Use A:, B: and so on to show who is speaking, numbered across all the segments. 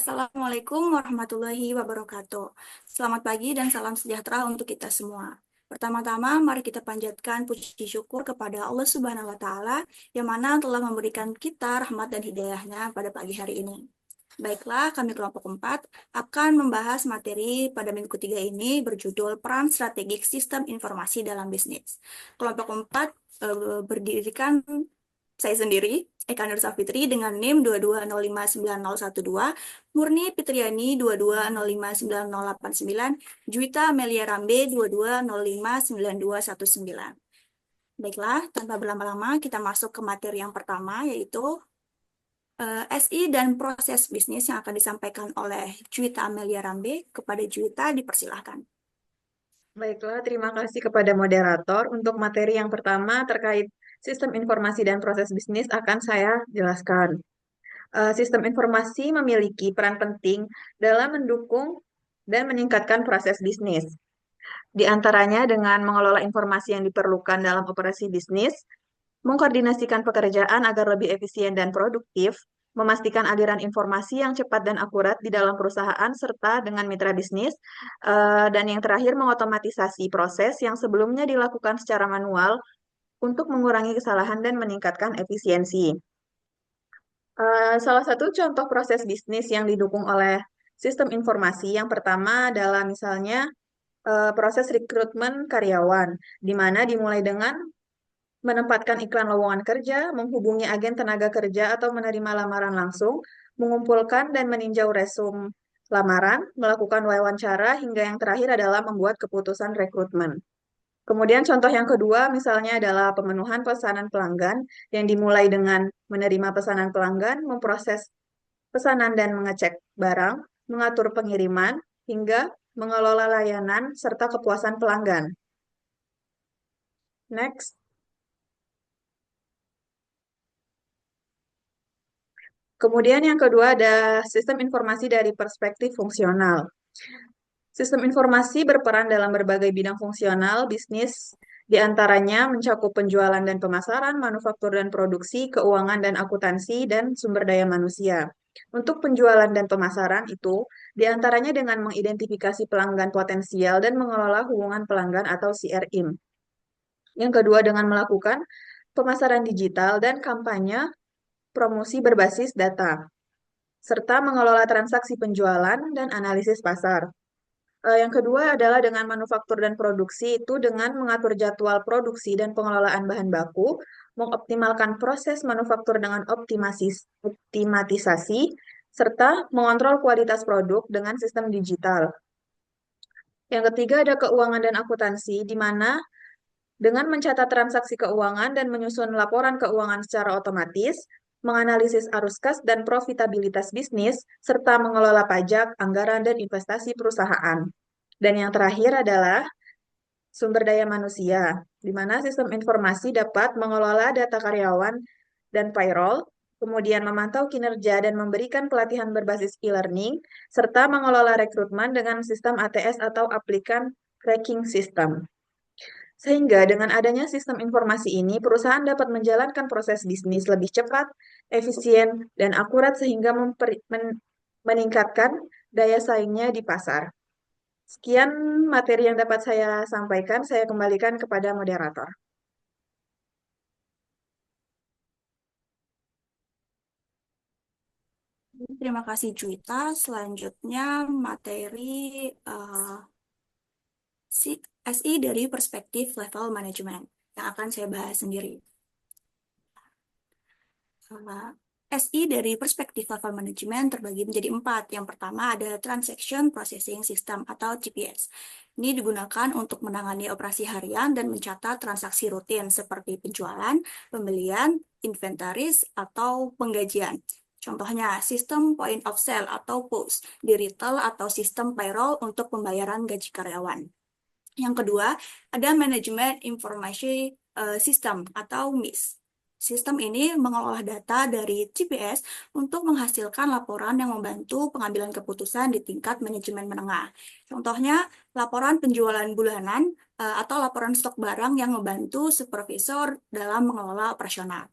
A: Assalamualaikum warahmatullahi wabarakatuh. Selamat pagi dan salam sejahtera untuk kita semua. Pertama-tama, mari kita panjatkan puji syukur kepada Allah Subhanahu wa Ta'ala yang mana telah memberikan kita rahmat dan hidayahnya pada pagi hari ini. Baiklah, kami kelompok 4 akan membahas materi pada minggu ketiga ini berjudul Peran Strategik Sistem Informasi dalam Bisnis. Kelompok 4 berdirikan saya sendiri, Eka Nur Safitri dengan NIM 2205912, Murni Fitriani 2205989, Juwita Amelia Rambe 2205919. Baiklah, tanpa berlama-lama kita masuk ke materi yang pertama yaitu SI dan proses bisnis yang akan disampaikan oleh Juwita Amelia Rambe. Kepada Juwita dipersilahkan.
B: Baiklah, terima kasih kepada moderator. Untuk materi yang pertama terkait sistem informasi dan proses bisnis akan saya jelaskan. Sistem informasi memiliki peran penting dalam mendukung dan meningkatkan proses bisnis. Di antaranya dengan mengelola informasi yang diperlukan dalam operasi bisnis, mengkoordinasikan pekerjaan agar lebih efisien dan produktif, memastikan aliran informasi yang cepat dan akurat di dalam perusahaan serta dengan mitra bisnis, dan yang terakhir mengotomatisasi proses yang sebelumnya dilakukan secara manual untuk mengurangi kesalahan dan meningkatkan efisiensi. Salah satu contoh proses bisnis yang didukung oleh sistem informasi yang pertama adalah misalnya proses rekrutmen karyawan, di mana dimulai dengan menempatkan iklan lowongan kerja, menghubungi agen tenaga kerja atau menerima lamaran langsung, mengumpulkan dan meninjau resume lamaran, melakukan wawancara, hingga yang terakhir adalah membuat keputusan rekrutmen. Kemudian contoh yang kedua misalnya adalah pemenuhan pesanan pelanggan yang dimulai dengan menerima pesanan pelanggan, memproses pesanan dan mengecek barang, mengatur pengiriman, hingga mengelola layanan serta kepuasan pelanggan. Next. Kemudian yang kedua ada sistem informasi dari perspektif fungsional. Sistem informasi berperan dalam berbagai bidang fungsional bisnis, di antaranya mencakup penjualan dan pemasaran, manufaktur dan produksi, keuangan dan akuntansi, dan sumber daya manusia. Untuk penjualan dan pemasaran itu, di antaranya dengan mengidentifikasi pelanggan potensial dan mengelola hubungan pelanggan atau CRM. Yang kedua dengan melakukan pemasaran digital dan kampanye promosi berbasis data, serta mengelola transaksi penjualan dan analisis pasar. Yang kedua adalah dengan manufaktur dan produksi itu dengan mengatur jadwal produksi dan pengelolaan bahan baku, mengoptimalkan proses manufaktur dengan optimatisasi, serta mengontrol kualitas produk dengan sistem digital. Yang ketiga ada keuangan dan akuntansi, di mana dengan mencatat transaksi keuangan dan menyusun laporan keuangan secara otomatis, menganalisis arus kas dan profitabilitas bisnis, serta mengelola pajak, anggaran, dan investasi perusahaan. Dan yang terakhir adalah sumber daya manusia, di mana sistem informasi dapat mengelola data karyawan dan payroll, kemudian memantau kinerja dan memberikan pelatihan berbasis e-learning, serta mengelola rekrutmen dengan sistem ATS atau Applicant Tracking System. Sehingga dengan adanya sistem informasi ini, perusahaan dapat menjalankan proses bisnis lebih cepat, efisien, dan akurat sehingga meningkatkan daya saingnya di pasar. Sekian materi yang dapat saya sampaikan, saya kembalikan kepada moderator.
A: Terima kasih Juwita. Selanjutnya materi uh, SI dari perspektif level manajemen yang akan saya bahas sendiri. SI dari perspektif level manajemen terbagi menjadi 4. Yang pertama ada Transaction Processing System atau TPS. Ini digunakan untuk menangani operasi harian dan mencatat transaksi rutin seperti penjualan, pembelian, inventaris, atau penggajian. Contohnya, sistem point of sale atau POS di retail atau sistem payroll untuk pembayaran gaji karyawan. Yang kedua, ada Management Information System atau MIS. Sistem ini mengolah data dari TPS untuk menghasilkan laporan yang membantu pengambilan keputusan di tingkat manajemen menengah. Contohnya, laporan penjualan bulanan atau laporan stok barang yang membantu supervisor dalam mengelola operasional.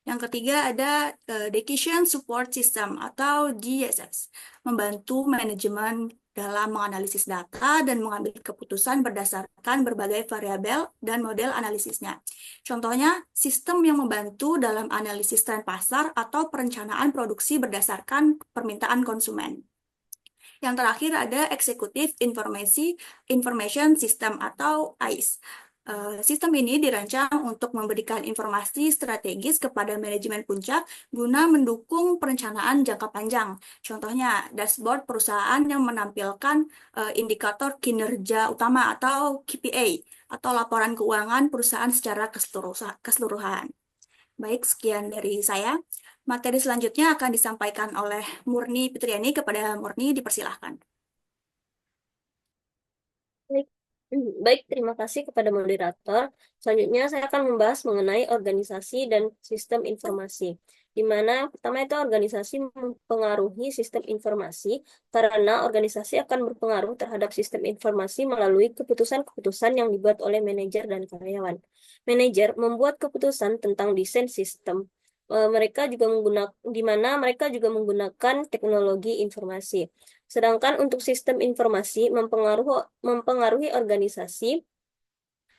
A: Yang ketiga ada Decision Support System atau DSS, membantu manajemen dalam menganalisis data dan mengambil keputusan berdasarkan berbagai variabel dan model analisisnya. Contohnya, sistem yang membantu dalam analisis tren pasar atau perencanaan produksi berdasarkan permintaan konsumen. Yang terakhir ada Executive Information System atau AIS. Sistem ini dirancang untuk memberikan informasi strategis kepada manajemen puncak guna mendukung perencanaan jangka panjang. Contohnya, dashboard perusahaan yang menampilkan indikator kinerja utama atau KPI atau laporan keuangan perusahaan secara keseluruhan. Baik, sekian dari saya. Materi selanjutnya akan disampaikan oleh Murni Fitriani. Kepada Murni, dipersilahkan.
C: Baik, Baik, terima kasih kepada moderator. Selanjutnya saya akan membahas mengenai organisasi dan sistem informasi. Di mana pertama itu organisasi mempengaruhi sistem informasi karena organisasi akan berpengaruh terhadap sistem informasi melalui keputusan-keputusan yang dibuat oleh manajer dan karyawan. Manajer membuat keputusan tentang desain sistem. Mereka juga di mana mereka juga menggunakan teknologi informasi. Sedangkan untuk sistem informasi mempengaruhi organisasi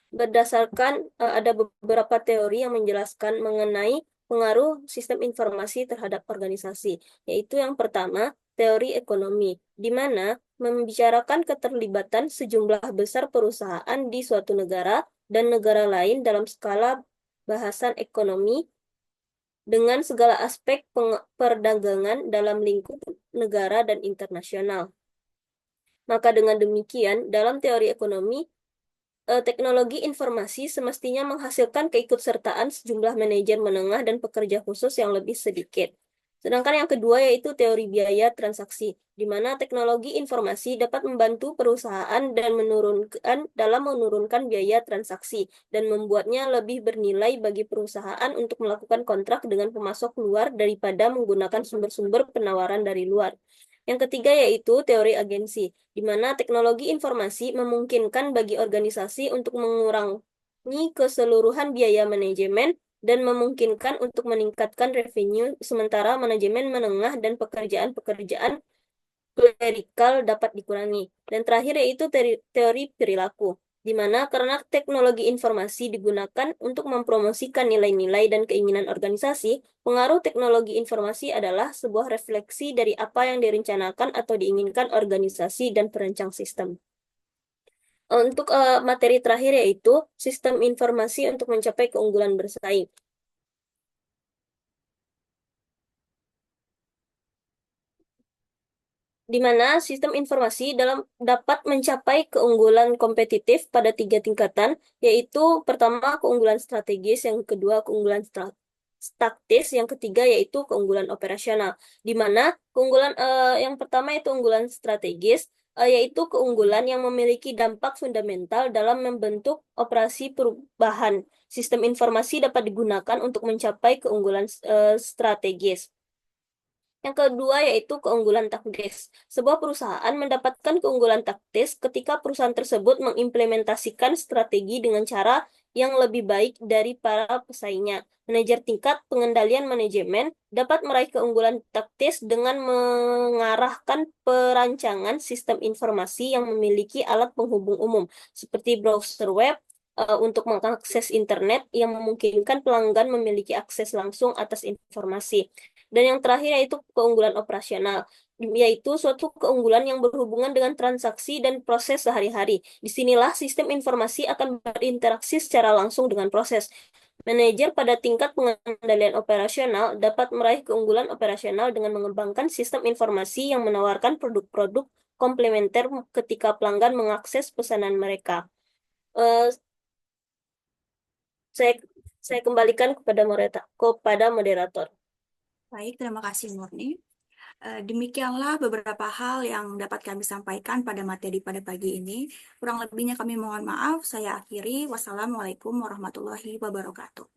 C: berdasarkan ada beberapa teori yang menjelaskan mengenai pengaruh sistem informasi terhadap organisasi, yaitu yang pertama, teori ekonomi, di mana membicarakan keterlibatan sejumlah besar perusahaan di suatu negara dan negara lain dalam skala bahasan ekonomi dengan segala aspek perdagangan dalam lingkup negara dan internasional. Maka dengan demikian, dalam teori ekonomi, teknologi informasi semestinya menghasilkan keikutsertaan sejumlah manajer menengah dan pekerja khusus yang lebih sedikit. Sedangkan yang kedua yaitu teori biaya transaksi, di mana teknologi informasi dapat membantu perusahaan dan menurunkan biaya transaksi dan membuatnya lebih bernilai bagi perusahaan untuk melakukan kontrak dengan pemasok luar daripada menggunakan sumber-sumber penawaran dari luar. Yang ketiga yaitu teori agensi, di mana teknologi informasi memungkinkan bagi organisasi untuk mengurangi keseluruhan biaya manajemen dan memungkinkan untuk meningkatkan revenue, sementara manajemen menengah dan pekerjaan-pekerjaan klerikal dapat dikurangi. Dan terakhir yaitu teori perilaku, di mana karena teknologi informasi digunakan untuk mempromosikan nilai-nilai dan keinginan organisasi, pengaruh teknologi informasi adalah sebuah refleksi dari apa yang direncanakan atau diinginkan organisasi dan perancang sistem. Untuk materi terakhir yaitu sistem informasi untuk mencapai keunggulan bersaing. Di mana sistem informasi dapat mencapai keunggulan kompetitif pada 3 tingkatan, yaitu pertama keunggulan strategis, yang kedua keunggulan taktis, yang ketiga yaitu keunggulan operasional. Di mana keunggulan yang pertama yaitu keunggulan strategis, yaitu keunggulan yang memiliki dampak fundamental dalam membentuk operasi perubahan. Sistem informasi dapat digunakan untuk mencapai keunggulan strategis. Yang kedua yaitu keunggulan taktis. Sebuah perusahaan mendapatkan keunggulan taktis ketika perusahaan tersebut mengimplementasikan strategi dengan cara yang lebih baik dari para pesaingnya. Manajer tingkat pengendalian manajemen dapat meraih keunggulan taktis dengan mengarahkan perancangan sistem informasi yang memiliki alat penghubung umum, seperti browser web, untuk mengakses internet yang memungkinkan pelanggan memiliki akses langsung atas informasi. Dan yang terakhir yaitu keunggulan operasional, yaitu suatu keunggulan yang berhubungan dengan transaksi dan proses sehari-hari. Disinilah sistem informasi akan berinteraksi secara langsung dengan proses. Manajer pada tingkat pengendalian operasional dapat meraih keunggulan operasional dengan mengembangkan sistem informasi yang menawarkan produk-produk komplementer ketika pelanggan mengakses pesanan mereka. Eh, saya kembalikan kepada moderator.
A: Baik, terima kasih Murni. Demikianlah beberapa hal yang dapat kami sampaikan pada materi pada pagi ini. Kurang lebihnya kami mohon maaf. Saya akhiri. Wassalamualaikum warahmatullahi wabarakatuh.